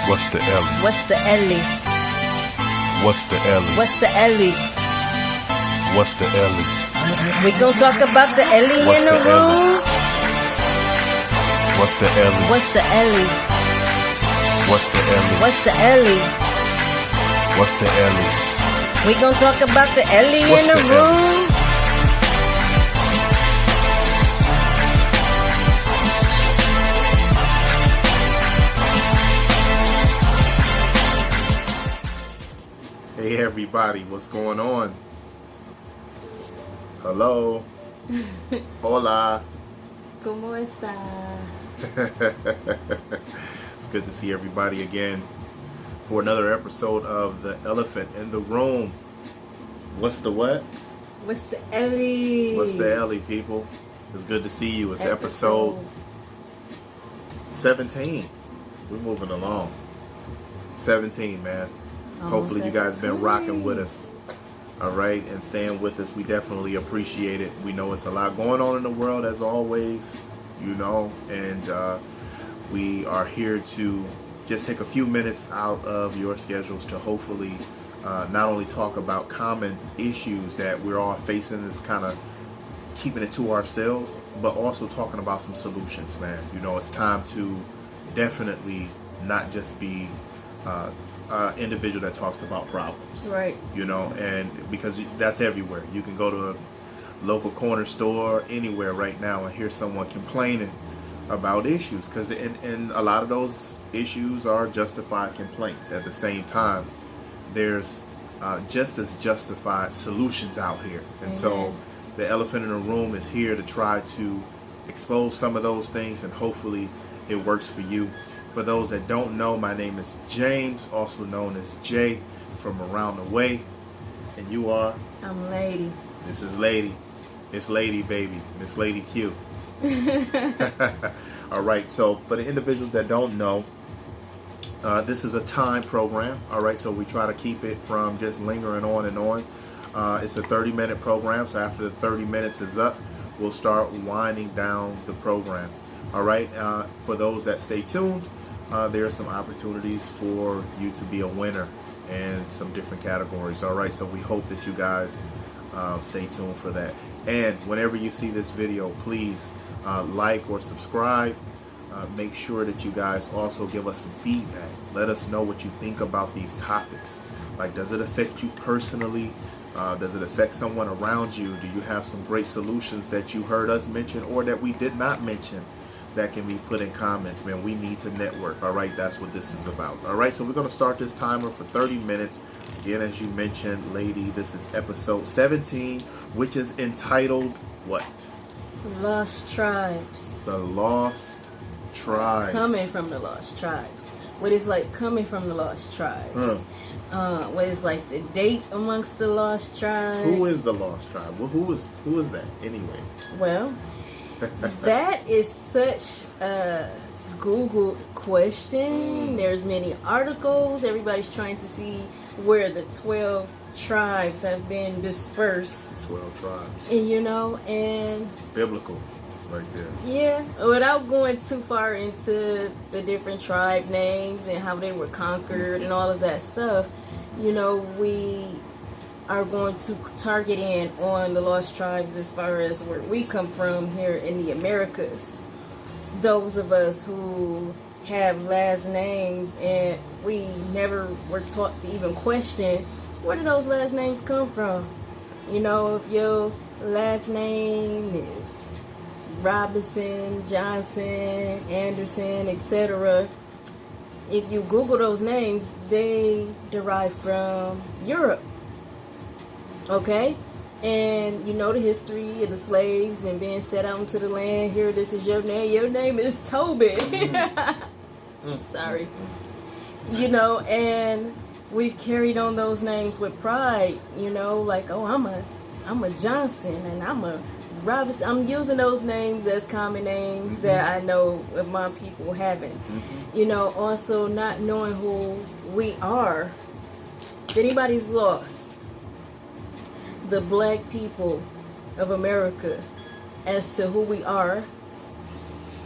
What's the Ellie? What's the Ellie? What's the Ellie? What's the Ellie? What's the Ellie? We gon' talk about the Ellie What's in the the Ellie? room. What's the Ellie? What's the Ellie? What's the Ellie? What's the Ellie? What's the Ellie? We gon' talk about the Ellie What's in the the Ellie? room. Hey everybody, what's going on? Hello. Hola. ¿Cómo está? It's good to see everybody again for another episode of The Elephant in the Room. What's the what? What's the Ellie? What's the Ellie, people? It's good to see you. It's episode 17. We're moving along. 17, man. Hopefully you guys have been rocking with us. All right, and staying with us. We definitely appreciate it. We know it's a lot going on in the world, as always, you know, and we are here to just take a few minutes out of your schedules to hopefully not only talk about common issues that we're all facing, is kind of keeping it to ourselves, but also talking about some solutions, man. You know, it's time to definitely not just be individual that talks about problems, right? You know, and because that's everywhere. You can go to a local corner store anywhere right now and hear someone complaining about issues, because and a lot of those issues are justified complaints. At the same time, there's just as justified solutions out here, and so the elephant in the room is here to try to expose some of those things, and hopefully it works for you. For those that don't know, my name is James, also known as Jay, from around the way. And you are? I'm Lady. This is Lady. It's Lady, baby. Miss Lady Q. All right, so for the individuals that don't know, this is a time program. All right, so we try to keep it from just lingering on and on. It's a 30-minute program, so after the 30 minutes is up, we'll start winding down the program. All right, for those that stay tuned, there are some opportunities for you to be a winner in some different categories. All right, so we hope that you guys stay tuned for that. And whenever you see this video, please like or subscribe. Make sure that you guys also give us some feedback. Let us know what you think about these topics. Like, does it affect you personally? Does it affect someone around you? Do you have some great solutions that you heard us mention or that we did not mention that can be put in comments? Man, we need to network. All right, that's what this is about. All right, so we're going to start this timer for 30 minutes. Again, as you mentioned, Lady, this is episode 17, which is entitled what? Lost Tribes. The Lost Tribes. Coming from the Lost Tribes. What is like coming from the Lost Tribes? What is like the date amongst the Lost Tribes? Who is the Lost Tribe? Well, who is that anyway? Well, that is such a Google question. There's many articles. Everybody's trying to see where the 12 tribes have been dispersed. 12 tribes. And you know, and it's biblical right there. Yeah, without going too far into the different tribe names and how they were conquered and all of that stuff, you know, we are going to target in on the lost tribes as far as where we come from here in the Americas. Those of us who have last names and we never were taught to even question, where do those last names come from? You know, if your last name is Robinson, Johnson, Anderson, etc., if you Google those names, they derive from Europe. Okay? And you know the history of the slaves and being set out into the land. Here, this is your name. Your name is Toby. Sorry. You know, and we've carried on those names with pride. You know, like, oh, I'm a Johnson and I'm a Robinson. I'm using those names as common names that I know of my people having. You know, also not knowing who we are. If anybody's lost, the black people of America, as to who we are,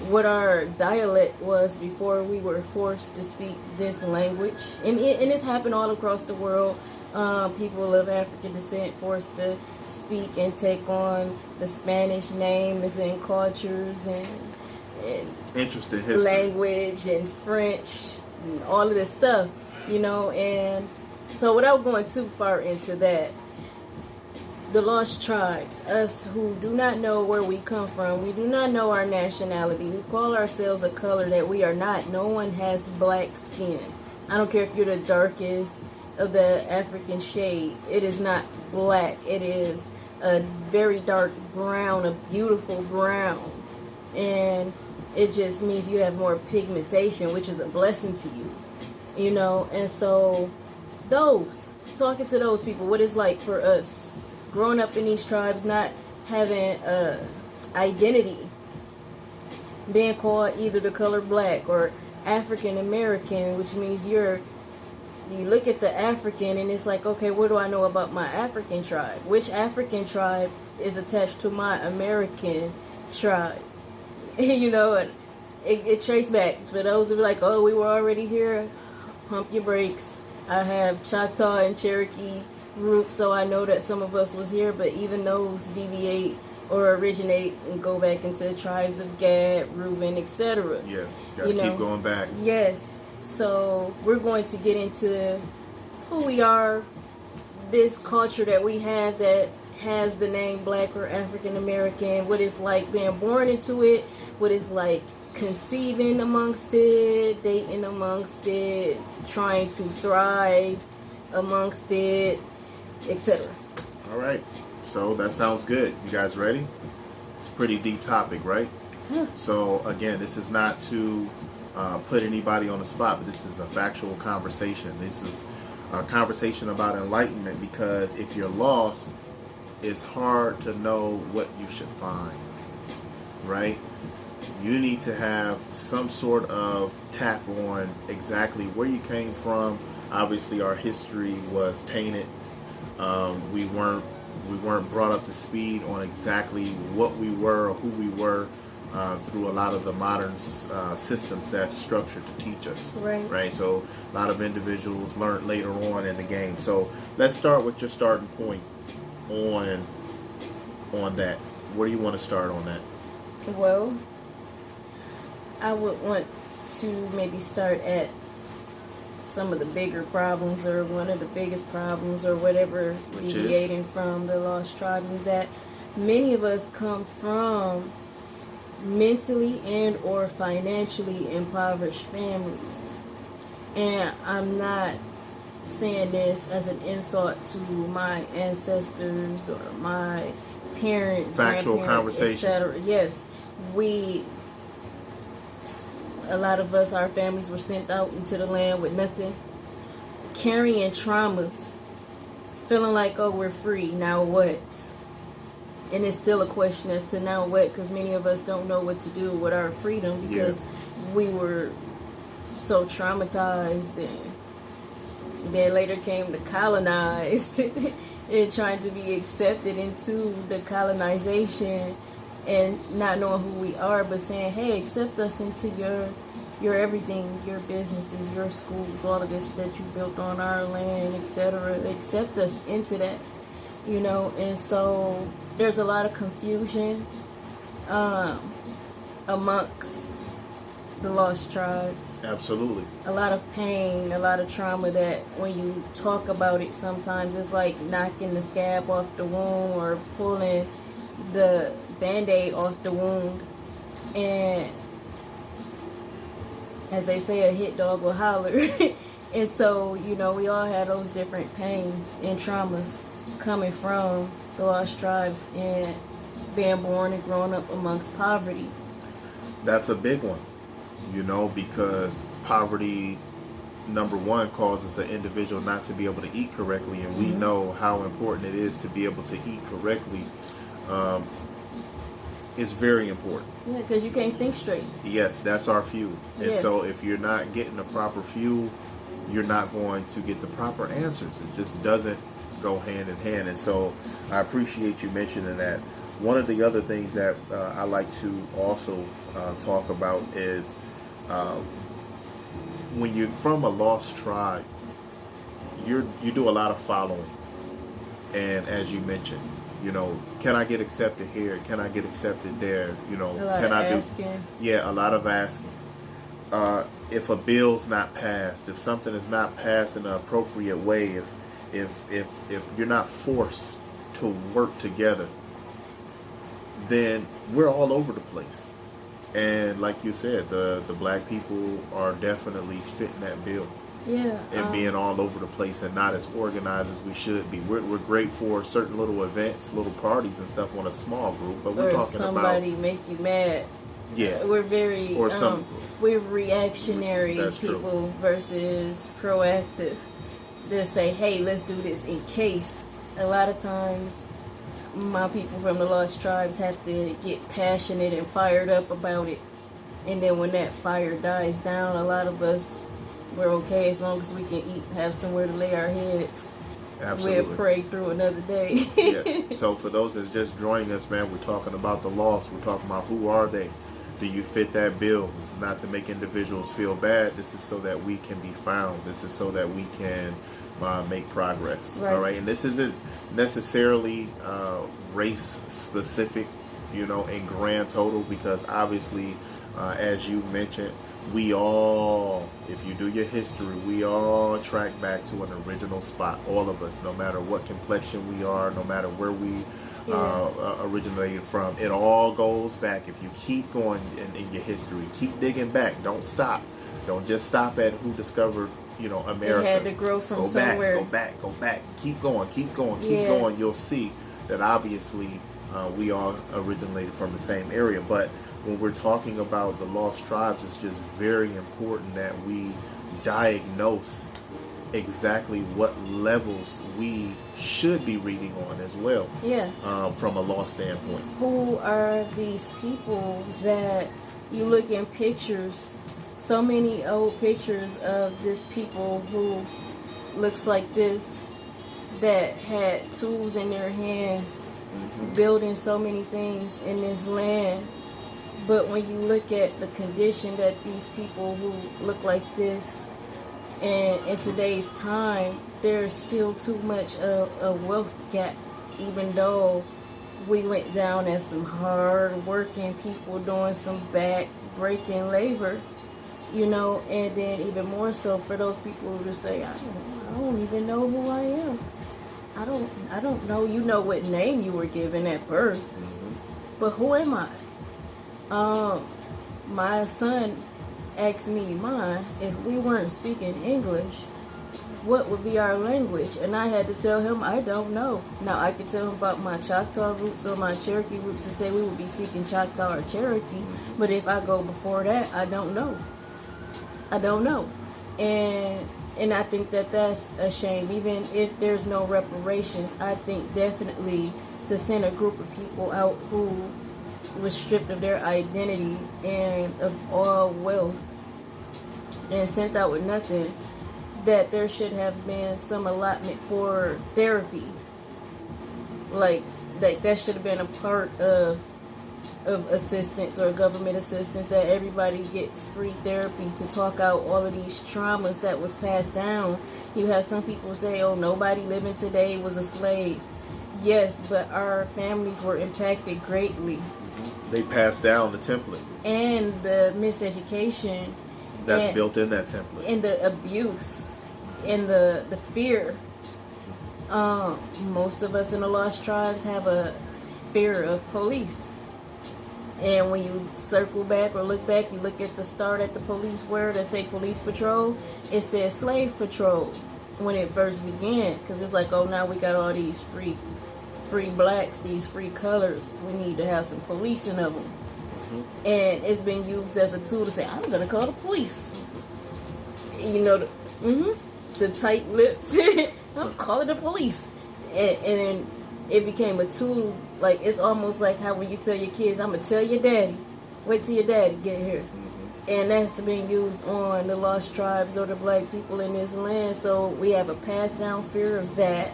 what our dialect was before we were forced to speak this language. And it's happened all across the world. People of African descent forced to speak and take on the Spanish names and cultures and interesting history, language and French and all of this stuff, and so without going too far into that, the lost tribes, us who do not know where we come from, we do not know our nationality, we call ourselves a color that we are not. No one has black skin. I don't care if you're the darkest of the African shade. It is not black. It is a very dark brown, a beautiful brown. And it just means you have more pigmentation, which is a blessing to you, And so talking to those people, what it's like for us, growing up in these tribes, not having a identity, being called either the color black or African American, which means you look at the African and it's like, okay, what do I know about my African tribe? Which African tribe is attached to my American tribe? And it traced back. For those that are like, oh, we were already here, pump your brakes. I have Choctaw and Cherokee roots, so I know that some of us was here, but even those deviate or originate and go back into the tribes of Gad, Reuben, etc. Yeah, gotta keep going back. Yes. So we're going to get into who we are, this culture that we have that has the name Black or African American, what it's like being born into it, what it's like conceiving amongst it, dating amongst it, trying to thrive amongst it, etc. All right. So that sounds good. You guys ready? It's a pretty deep topic, right? Yeah. So again, this is not to put anybody on the spot, but this is a factual conversation. This is a conversation about enlightenment, because if you're lost, it's hard to know what you should find, right? You need to have some sort of tap on exactly where you came from. Obviously, our history was tainted. We weren't brought up to speed on exactly what we were or who we were through a lot of the modern systems that's structured to teach us. Right. So a lot of individuals learned later on in the game. So let's start with your starting point on that. Where do you want to start on that? Well, I would want to maybe start at some of the bigger problems, or one of the biggest problems, or whatever, deviating from the lost tribes, is that many of us come from mentally and or financially impoverished families. And I'm not saying this as an insult to my ancestors or my parents, factual conversation, etc. Yes, a lot of us, our families were sent out into the land with nothing, carrying traumas, feeling like, oh, we're free, now what? And it's still a question as to now what, because many of us don't know what to do with our freedom, because we were so traumatized, and then later came the colonized and trying to be accepted into the colonization, and not knowing who we are, but saying, hey, accept us into your everything, your businesses, your schools, all of this that you built on our land, etc. Accept us into that, and so there's a lot of confusion amongst the lost tribes. Absolutely. A lot of pain, a lot of trauma that when you talk about it, sometimes it's like knocking the scab off the wound or pulling the Band-Aid off the wound. And as they say, a hit dog will holler. And so, we all have those different pains and traumas coming from the lost tribes and being born and growing up amongst poverty. That's a big one, because poverty, number one, causes an individual not to be able to eat correctly, and we know how important it is to be able to eat correctly. It's very important. Yeah, because you can't think straight. Yes, that's our fuel. And so if you're not getting the proper fuel, you're not going to get the proper answers. It just doesn't go hand in hand. And so I appreciate you mentioning that. One of the other things that I like to also talk about is when you're from a lost tribe, you do a lot of following, and as you mentioned, can I get accepted here? Can I get accepted there? A lot can of I asking. Yeah, a lot of asking. If a bill's not passed, if something is not passed in an appropriate way, if you're not forced to work together, then we're all over the place. And like you said, the black people are definitely fitting that bill. Yeah. And being all over the place and not as organized as we should be. We're great for certain little events, little parties and stuff on a small group, but we're talking about somebody make you mad. Yeah. We're very we're reactionary That's people true. versus proactive. Just say, hey, let's do this in case. A lot of times my people from the lost tribes have to get passionate and fired up about it. And then when that fire dies down, a lot of us, we're okay as long as we can eat, have somewhere to lay our heads. Absolutely. We'll pray through another day. Yes. So for those that's just joining us, man, we're talking about the lost. We're talking about who are they? Do you fit that bill? This is not to make individuals feel bad. This is so that we can be found. This is so that we can make progress. Right. All right. And this isn't necessarily race specific, in grand total, because obviously, as you mentioned, we all, if you do your history, we all track back to an original spot. All of us, no matter what complexion we are, no matter where we originated from, it all goes back. If you keep going in your history, keep digging back. Don't stop. Don't just stop at who discovered, America. It had to grow from somewhere. Go back. Keep going. You'll see that obviously we all originated from the same area. But when we're talking about the lost tribes, it's just very important that we diagnose exactly what levels we should be reading on as well. Yeah. From a law standpoint. Who are these people that you look in pictures, so many old pictures of this people who looks like this, that had tools in their hands, building so many things in this land. But when you look at the condition that these people who look like this, and in today's time, there's still too much of a wealth gap, even though we went down as some hard working people doing some back breaking labor, and then even more so for those people who just say, I don't even know who I am. I don't know. You know what name you were given at birth, but who am I? My son asked me mine, if we weren't speaking English, what would be our language? And I had to tell him, I don't know. Now, I could tell him about my Choctaw roots or my Cherokee roots and say we would be speaking Choctaw or Cherokee, but if I go before that, I don't know. And I think that that's a shame. Even if there's no reparations, I think definitely to send a group of people out who was stripped of their identity and of all wealth and sent out with nothing, that there should have been some allotment for therapy. Like that should have been a part of assistance or government assistance, that everybody gets free therapy to talk out all of these traumas that was passed down. You have some people say, oh, nobody living today was a slave. Yes, but our families were impacted greatly. They passed down the template. And the miseducation. That's built in that template. And the abuse. And the fear. Most of us in the lost tribes have a fear of police. And when you circle back or look back, you look at the start at the police word that say police patrol, it says slave patrol when it first began. Because it's like, oh, now we got all these free blacks, these free colors. We need to have some policing of them. And it's been used as a tool to say, I'm going to call the police. The tight lips. I'm calling the police. And it became a tool. Like, it's almost like how when you tell your kids, I'm going to tell your daddy. Wait till your daddy get here. And that's been used on the lost tribes or the black people in this land. So we have a passed down fear of that.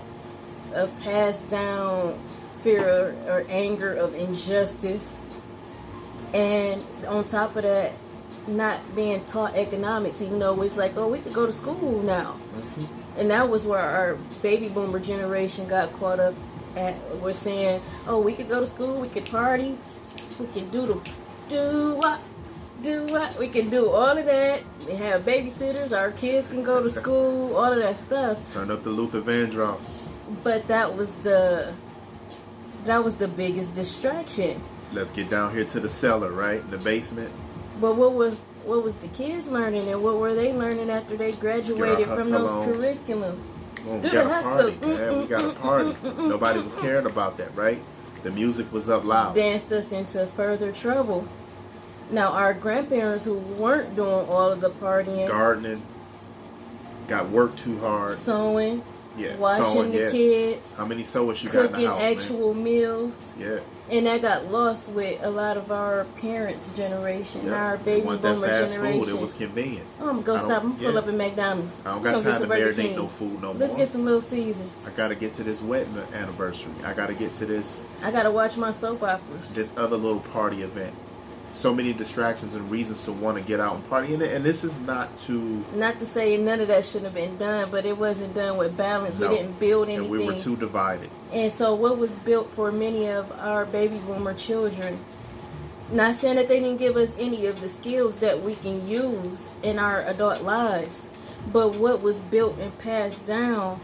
A passed down fear or anger of injustice. And on top of that, not being taught economics, even though it's like, oh, we could go to school now. And that was where our baby boomer generation got caught up at. We're saying, oh, we could go to school, we could party, we could do what? We can do all of that. We have babysitters, our kids can go to school, all of that stuff. Turn up the Luther Vandross. But that was the biggest distraction. Let's get down here to the cellar, right? The basement. But what was the kids learning, and what were they learning after they graduated from those curriculums? Well, we got a party, man. We got a party. Nobody was caring about that, right? The music was up loud. Danced us into further trouble. Now, our grandparents who weren't doing all of the partying, gardening, got worked too hard, sewing, washing the kids, how many sewers you got in the house, cooking actual meals, and that got lost with a lot of our parents' generation, our baby boomer generation. Food, it was convenient. Oh, I'm gonna go stop and pull up at McDonald's. I don't got time to marinate no food no more. Let's get some Little Caesars. I gotta get to this wedding anniversary. I gotta get to this. I gotta watch my soap operas. This other little party event. So many distractions and reasons to want to get out and party. And this is not to say none of that shouldn't have been done, but it wasn't done with balance. No. We didn't build anything. And we were too divided. And so what was built for many of our baby boomer children, not saying that they didn't give us any of the skills that we can use in our adult lives, but what was built and passed down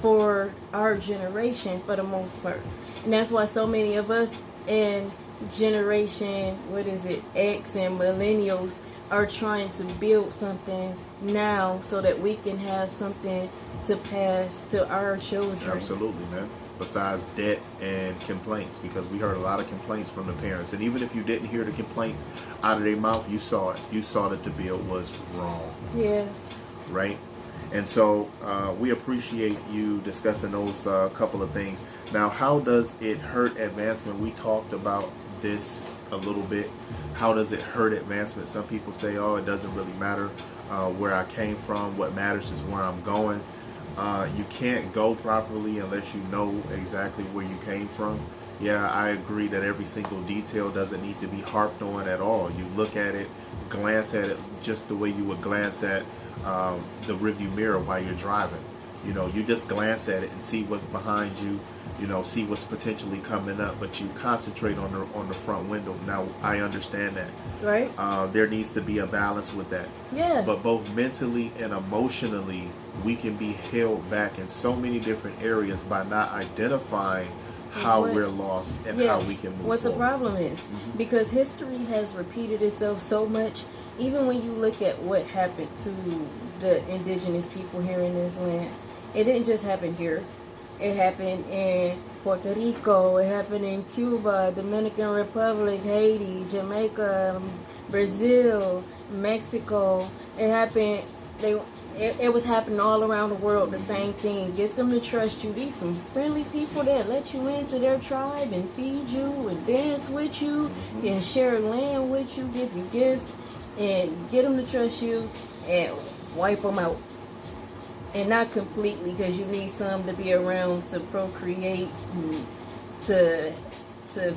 for our generation for the most part. And that's why so many of us and generation X and millennials are trying to build something now so that we can have something to pass to our children. Absolutely, man. Besides debt and complaints, because we heard a lot of complaints from the parents, and even if you didn't hear the complaints out of their mouth, you saw it. You saw that the bill was wrong. Yeah. Right? And so we appreciate you discussing those couple of things. Now, how does it hurt advancement? We talked about this a little bit. How does it hurt advancement? Some people say, oh, it doesn't really matter where I came from. What matters is where I'm going. You can't go properly unless you know exactly where you came from. Yeah, I agree that every single detail doesn't need to be harped on at all. You look at it, glance at it just the way you would glance at the rearview mirror while you're driving. You know, you just glance at it and see what's behind you, you know, see what's potentially coming up, but you concentrate on the front window. Now, I understand that. Right. There needs to be a balance with that. Yeah. But both mentally and emotionally, we can be held back in so many different areas by not identifying how we're lost and how we can move what forward. The problem is. Because history has repeated itself so much. Even when you look at what happened to the indigenous people here in this land, it didn't just happen here. It happened in Puerto Rico, it happened in Cuba, Dominican Republic, Haiti, Jamaica, Brazil, Mexico. It happened, it was happening all around the world, the same thing. Get them to trust you. These some friendly people that let you into their tribe and feed you and dance with you and share land with you, give you gifts, and get them to trust you and wipe them out. And not completely, because you need some to be around to procreate, to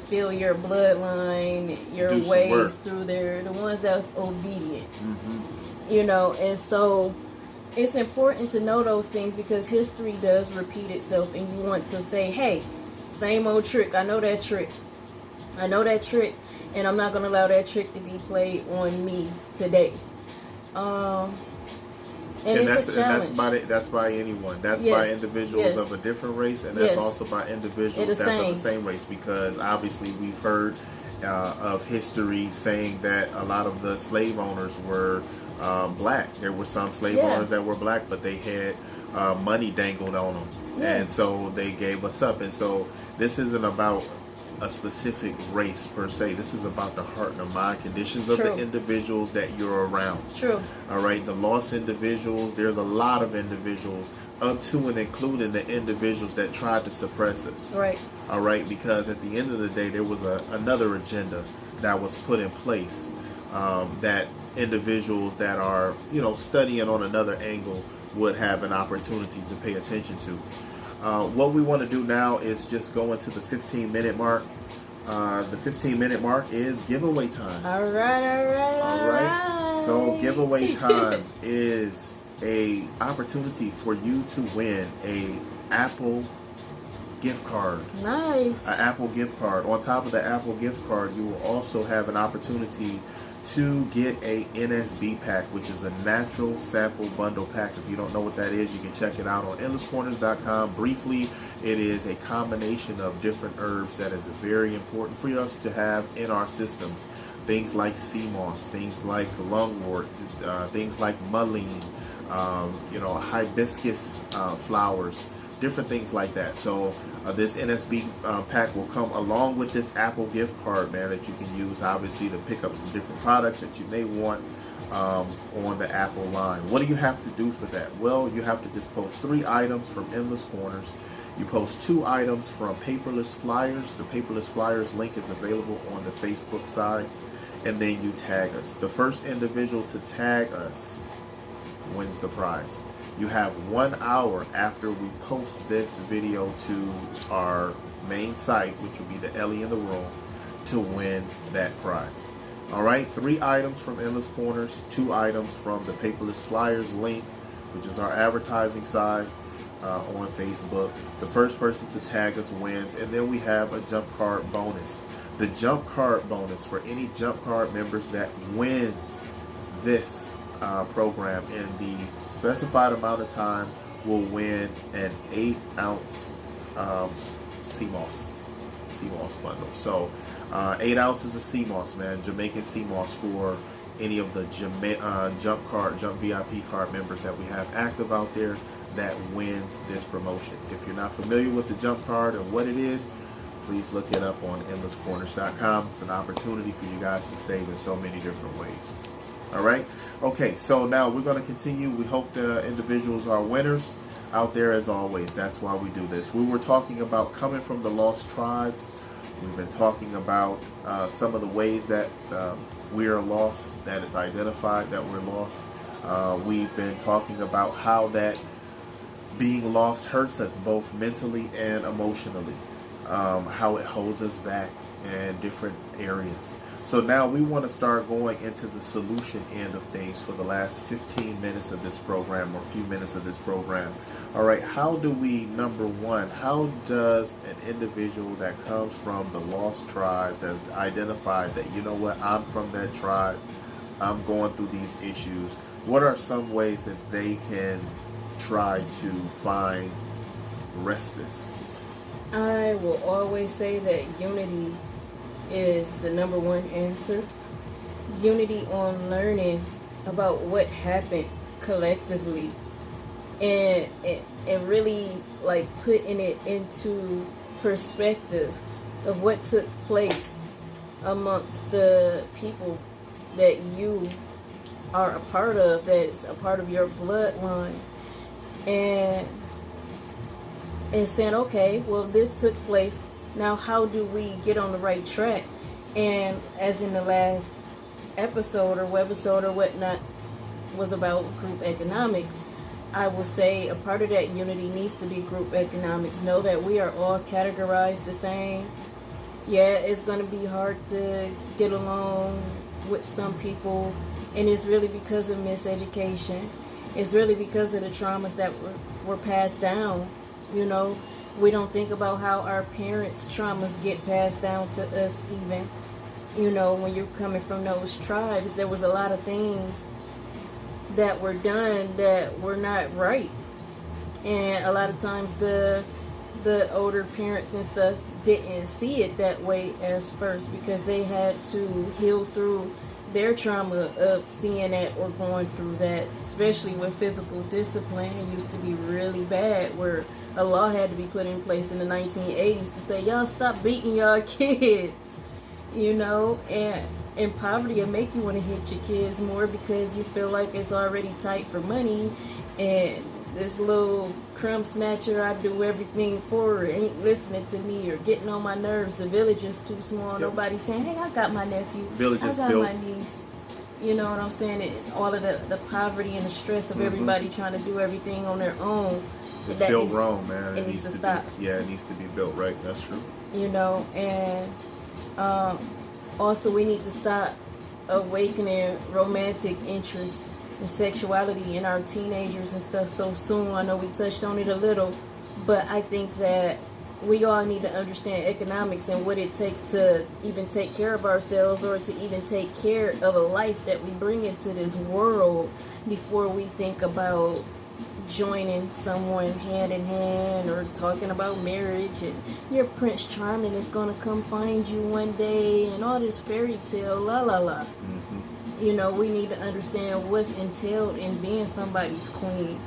fill your bloodline, your ways through there, the ones that's obedient. You know, and so it's important to know those things, because history does repeat itself, and you want to say, hey, same old trick. I know that trick. And I'm not going to allow that trick to be played on me today. And it's a challenge. That's by anyone. That's by individuals of a different race, and that's also by individuals that's of the same race, because obviously we've heard of history saying that a lot of the slave owners were black. There were some slave owners that were black, but they had money dangled on them, and so they gave us up. And so this isn't about a specific race per se. This is about the heart and the mind conditions of the individuals that you're around. All right, the lost individuals. There's a lot of individuals, up to and including the individuals that tried to suppress us. All right, because at the end of the day, there was another agenda that was put in place that individuals that are, you know, studying on another angle would have an opportunity to pay attention to. What we want to do now is just go into the 15-minute mark. The 15-minute mark is giveaway time. All right. So giveaway time is a opportunity for you to win a Apple gift card. Nice. An Apple gift card. On top of the Apple gift card, you will also have an opportunity to get a NSB pack, which is a natural sample bundle pack. If you don't know what that is, you can check it out on endlesscorners.com. Briefly, it is a combination of different herbs that is very important for us to have in our systems. Things like sea moss, things like lungwort, things like mullein, hibiscus flowers, different things like that. So this NSB pack will come along with this Apple gift card, man, that you can use obviously to pick up some different products that you may want on the Apple line. What do you have to do for that? Well, you have to just post 3 items from Endless Corners. You post 2 items from Paperless Flyers. The Paperless Flyers link is available on the Facebook side. And then you tag us. The first individual to tag us wins the prize. You have 1 hour after we post this video to our main site, which will be the Ele In The Room, to win that prize. All right, 3 items from Endless Corners, 2 items from the Paperless Flyers link, which is our advertising side on Facebook. The first person to tag us wins, and then we have a jump card bonus. The jump card bonus for any jump card members that wins this program in the specified amount of time will win an 8-ounce sea moss bundle. So 8 ounces of sea moss, man, Jamaican sea moss for any of the Jump VIP card members that we have active out there that wins this promotion. If you're not familiar with the jump card and what it is, please look it up on endlesscorners.com. It's an opportunity for you guys to save in so many different ways. All right. Okay. So now we're going to continue. We hope the individuals are winners out there as always. That's why we do this. We were talking about coming from the lost tribes. We've been talking about some of the ways that we are lost, that it's identified that we're lost. We've been talking about how that being lost hurts us both mentally and emotionally, how it holds us back in different areas. So now we want to start going into the solution end of things for the last 15 minutes of this program, or a few minutes of this program. All right, how do we, number one, how does an individual that comes from the lost tribe, that's identified that, you know what, I'm from that tribe, I'm going through these issues, what are some ways that they can try to find respite? I will always say that unity is the number one answer. Unity on learning about what happened collectively and really like putting it into perspective of what took place amongst the people that you are a part of, that's a part of your bloodline, and saying, okay, well, this took place. Now, how do we get on the right track? And as in the last episode or webisode or whatnot was about group economics, I will say a part of that unity needs to be group economics. Know that we are all categorized the same. Yeah, it's going to be hard to get along with some people, and it's really because of miseducation. It's really because of the traumas that were passed down. You know, we don't think about how our parents' traumas get passed down to us even. You know, when you're coming from those tribes, there was a lot of things that were done that were not right. And a lot of times the older parents and stuff didn't see it that way as first, because they had to heal through their trauma of seeing that or going through that, especially with physical discipline. It used to be really bad, where a law had to be put in place in the 1980s to say, y'all stop beating y'all kids, you know, and poverty will make you want to hit your kids more because you feel like it's already tight for money, and this little crumb snatcher I do everything for her ain't listening to me or getting on my nerves. The village is too small. Yep. Nobody's saying, hey, I got my nephew. Village I is got built, my niece. You know what I'm saying? All of the poverty and the stress of everybody trying to do everything on their own. It's built wrong, man. It needs to stop. It needs to be built right. That's true. You know, and also we need to stop awakening romantic interest and sexuality in our teenagers and stuff so soon. I know we touched on it a little, but I think that we all need to understand economics and what it takes to even take care of ourselves or to even take care of a life that we bring into this world before we think about joining someone hand in hand or talking about marriage and your Prince Charming is going to come find you one day and all this fairy tale la la la. You know, we need to understand what's entailed in being somebody's queen.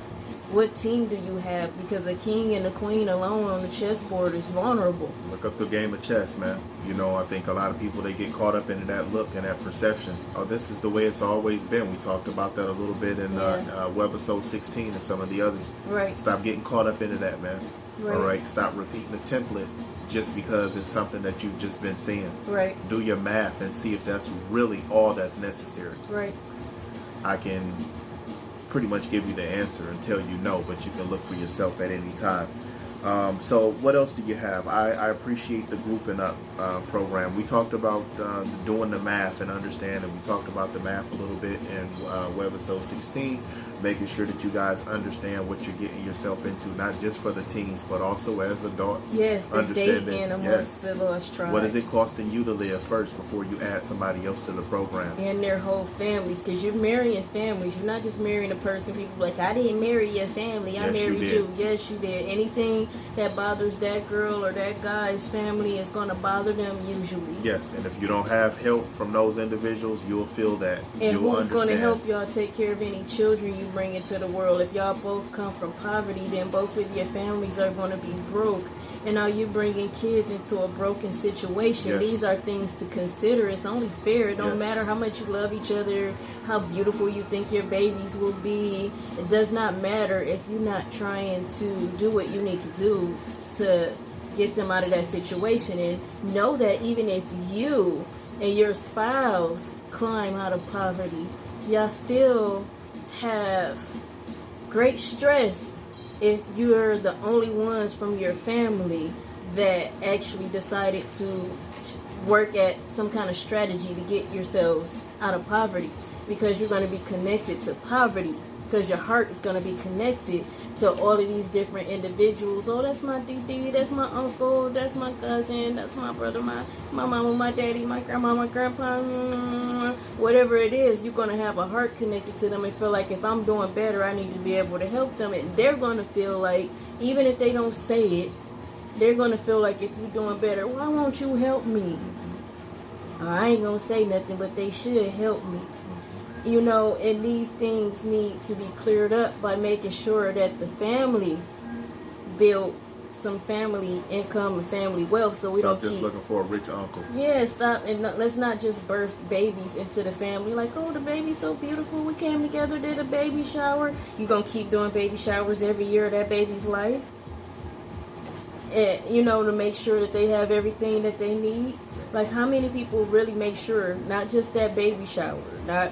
What team do you have? Because a king and a queen alone on the chessboard is vulnerable. Look up the game of chess, man. You know, I think a lot of people, they get caught up into that look and that perception. Oh, this is the way it's always been. We talked about that a little bit in webisode 16 and some of the others. Right. Stop getting caught up into that, man. Right. All right. Stop repeating the template just because it's something that you've just been seeing. Right. Do your math and see if that's really all that's necessary. Right. I can pretty much give you the answer and tell you no, but you can look for yourself at any time. So what else do you have? I appreciate the grouping up program. We talked about doing the math and understanding. We talked about the math a little bit in webisode 16, making sure that you guys understand what you're getting yourself into, not just for the teens, but also as adults. Yes, the dating amongst the lost tribes. What is it costing you to live first before you add somebody else to the program? And their whole families, because you're marrying families. You're not just marrying a person. People are like, I didn't marry your family. I married you. Yes, you did. Anything that bothers that girl or that guy's family is going to bother them usually. Yes, and if you don't have help from those individuals, you'll feel that. And who's going to help y'all take care of any children you bring into the world? If y'all both come from poverty, then both of your families are going to be broke. And now you're bringing kids into a broken situation. Yes. These are things to consider. It's only fair. It don't matter how much you love each other, how beautiful you think your babies will be. It does not matter if you're not trying to do what you need to do to get them out of that situation. And know that even if you and your spouse climb out of poverty, y'all still have great stress if you're the only ones from your family that actually decided to work at some kind of strategy to get yourselves out of poverty, because you're going to be connected to poverty, because your heart is going to be connected to all of these different individuals. Oh, that's my DD, that's my uncle, that's my cousin, that's my brother, my mama, my daddy, my grandma, my grandpa, whatever it is. You're going to have a heart connected to them and feel like if I'm doing better, I need to be able to help them. And they're going to feel like, even if they don't say it, they're going to feel like if you're doing better, why won't you help me? I ain't going to say nothing, but they should help me. You know, and these things need to be cleared up by making sure that the family build some family income and family wealth, so we don't just looking for a rich uncle. Yeah, stop, and let's not just birth babies into the family. Like, oh, the baby's so beautiful. We came together, did a baby shower. You gonna keep doing baby showers every year of that baby's life? And, you know, to make sure that they have everything that they need. Like, how many people really make sure, not just that baby shower, not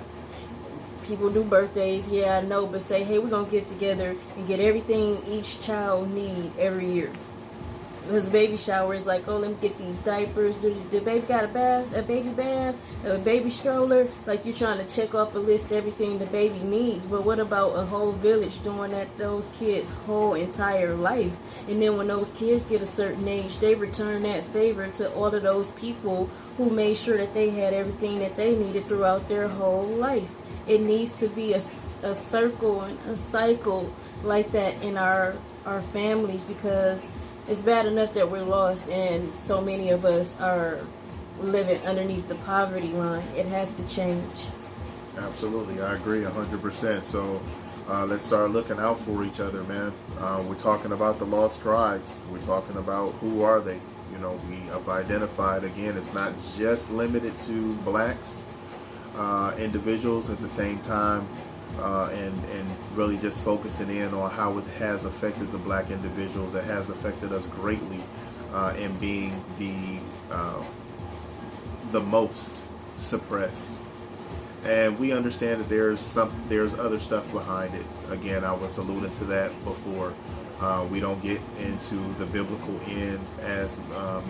people do birthdays, yeah, I know, but say, hey, we're going to get together and get everything each child need every year. Because baby shower is like, oh, let me get these diapers. Do the baby got a bath, a baby bath, a baby stroller? Like, you're trying to check off a list everything the baby needs. But what about a whole village doing that, those kids' whole entire life? And then when those kids get a certain age, they return that favor to all of those people who made sure that they had everything that they needed throughout their whole life. It needs to be a circle and a cycle like that in our families, because it's bad enough that we're lost and so many of us are living underneath the poverty line. It has to change. Absolutely, I agree 100%. So let's start looking out for each other, man. We're talking about the lost tribes. We're talking about who are they. You know, we have identified, again, it's not just limited to blacks. Individuals at the same time, and really just focusing in on how it has affected the black individuals. It has affected us greatly in being the most suppressed And we understand that there's other stuff behind it. Again, I was alluding to that before. We don't get into the biblical end as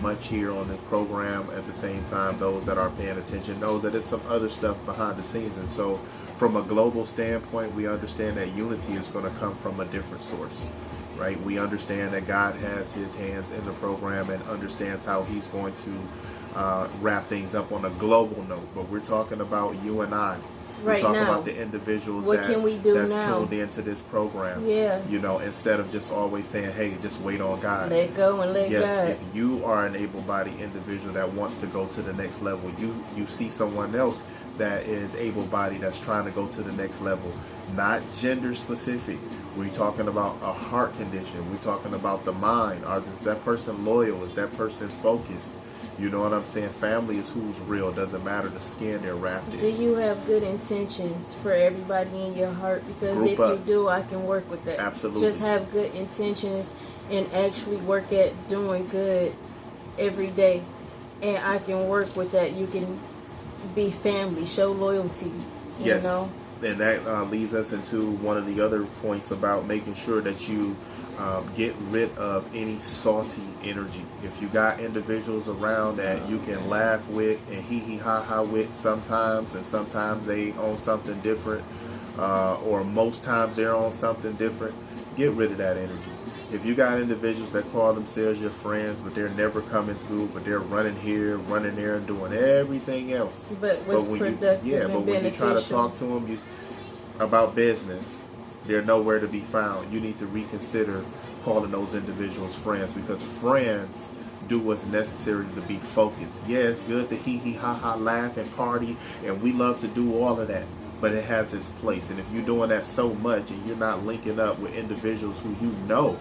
much here on the program. At the same time, those that are paying attention knows that there's some other stuff behind the scenes. And so from a global standpoint, we understand that unity is going to come from a different source, right? We understand that God has his hands in the program and understands how he's going to wrap things up on a global note. But we're talking about you and I. We're talking about the individuals that's tuned into this program. Yeah. You know, instead of just always saying, hey, just wait on God. Let go and let God. Yes, if you are an able-bodied individual that wants to go to the next level, you see someone else that is able-bodied that's trying to go to the next level. Not gender-specific. We're talking about a heart condition. We're talking about the mind. Is that person loyal? Is that person focused? You know what I'm saying? Family is who's real. Doesn't matter the skin they're wrapped in. Do you have good intentions for everybody in your heart? Because if you do, I can work with that. Absolutely. Just have good intentions and actually work at doing good every day. And I can work with that. You can be family, show loyalty. You know? And that leads us into one of the other points about making sure that you get rid of any salty energy. If you got individuals around that you can laugh with and hee ha ha with sometimes, and sometimes they own something different, or most times they're on something different, get rid of that energy. If you got individuals that call themselves your friends, but they're never coming through, but they're running here, running there, and doing everything else. But what's productive and when you try to talk to them about business, they're nowhere to be found. You need to reconsider calling those individuals friends, because friends do what's necessary to be focused. Yeah, it's good to hee hee ha ha, laugh and party, and we love to do all of that, but it has its place. And if you're doing that so much and you're not linking up with individuals who you know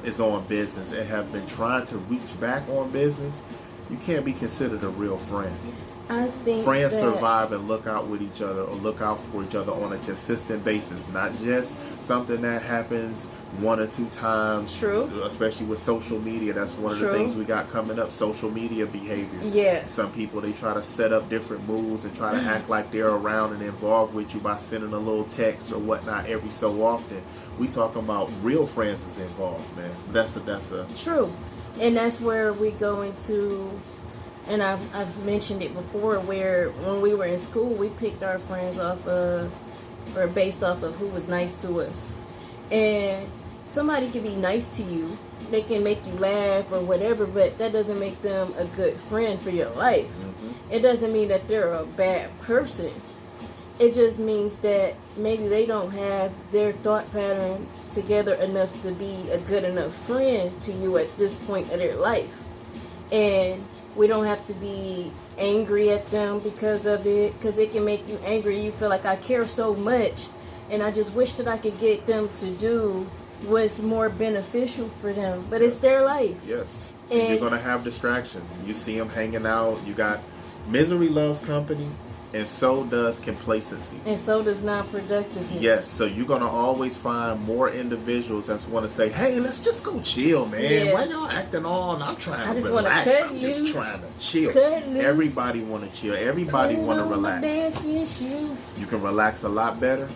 is on business and have been trying to reach back on business, you can't be considered a real friend. I think friends survive and look out with each other, or look out for each other on a consistent basis, not just something that happens one or two times. True. Especially with social media, that's one of the things we got coming up, social media behavior. Yeah. Some people, they try to set up different moves and try to act like they're around and involved with you by sending a little text or whatnot every so often. We talking about real friends is involved, man. That's a true. And that's where we go into, and I've mentioned it before, where when we were in school, we picked our friends off of, or based off of who was nice to us. And somebody can be nice to you, they can make you laugh or whatever, but that doesn't make them a good friend for your life. Mm-hmm. It doesn't mean that they're a bad person. It just means that maybe they don't have their thought pattern together enough to be a good enough friend to you at this point of their life. And we don't have to be angry at them because of it, because it can make you angry. You feel like, I care so much, and I just wish that I could get them to do what's more beneficial for them. But it's their life. Yes. And you're going to have distractions. You see them hanging out. You got misery loves company, and so does complacency. And so does non-productiveness. Yes, so you're going to always find more individuals that want to say, hey, let's just go chill, man. Yeah. Why y'all acting on? I'm trying to relax. I'm just trying to chill. Everybody want to chill. Everybody want to relax. You can relax a lot better.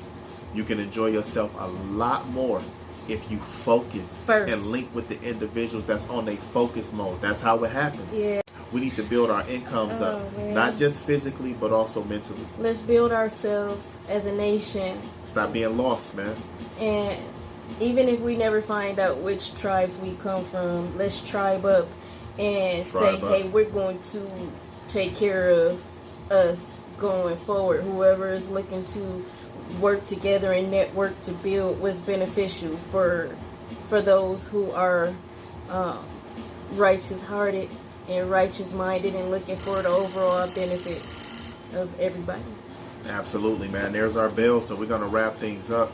You can enjoy yourself a lot more if you focus first and link with the individuals that's on their focus mode. That's how it happens. Yeah. We need to build our incomes up, man. Not just physically, but also mentally. Let's build ourselves as a nation. Stop being lost, man. And even if we never find out which tribes we come from, let's tribe up and hey, we're going to take care of us going forward. Whoever is looking to work together and network to build what's beneficial for those who are righteous-hearted and righteous-minded and looking for the overall benefit of everybody. Absolutely, man. There's our bell, so we're going to wrap things up.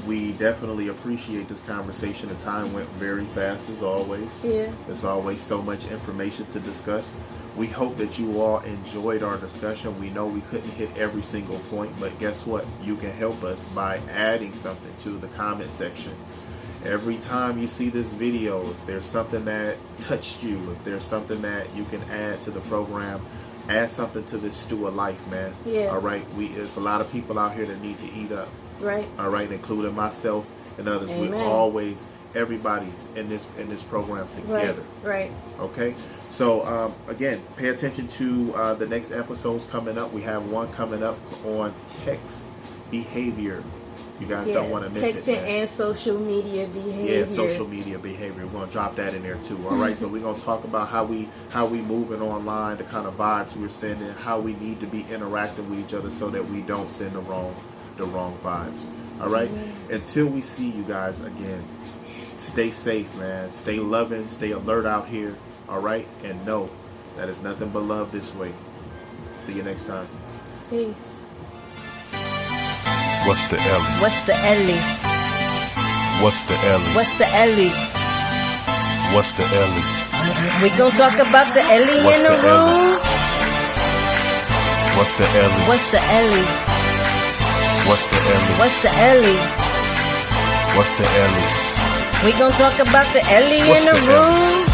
We definitely appreciate this conversation. The time went very fast, as always. Yeah. There's always so much information to discuss. We hope that you all enjoyed our discussion. We know we couldn't hit every single point, but guess what? You can help us by adding something to the comment section. Every time you see this video, if there's something that touched you, if there's something that you can add to the program, add something to this stew of life, man. Yeah. All right. There's a lot of people out here that need to eat up. Right. All right, including myself and others. Amen. Everybody's in this program together. Right. Okay. So again, pay attention to the next episodes coming up. We have one coming up on text behavior. You guys don't want to miss it. Texting and social media behavior. Yeah, social media behavior. We're gonna drop that in there too. All right. So we're gonna talk about how we moving online, the kind of vibes we're sending, how we need to be interacting with each other so that we don't send the wrong vibes. All right. Until we see you guys again, stay safe, man. Stay loving, stay alert out here. All right, and know that it's nothing but love this way. See you next time. Peace. What's the Ellie? What's the Ellie? What's the Ellie? What's the Ellie? What's the Ellie? We gonna talk about the Ellie What's in the the room. Ellie? What's the Ellie? What's the Ellie? What's the Ellie? What's the Ellie? What's the Ellie? We gonna talk about the Ellie What's in the the Ellie? room.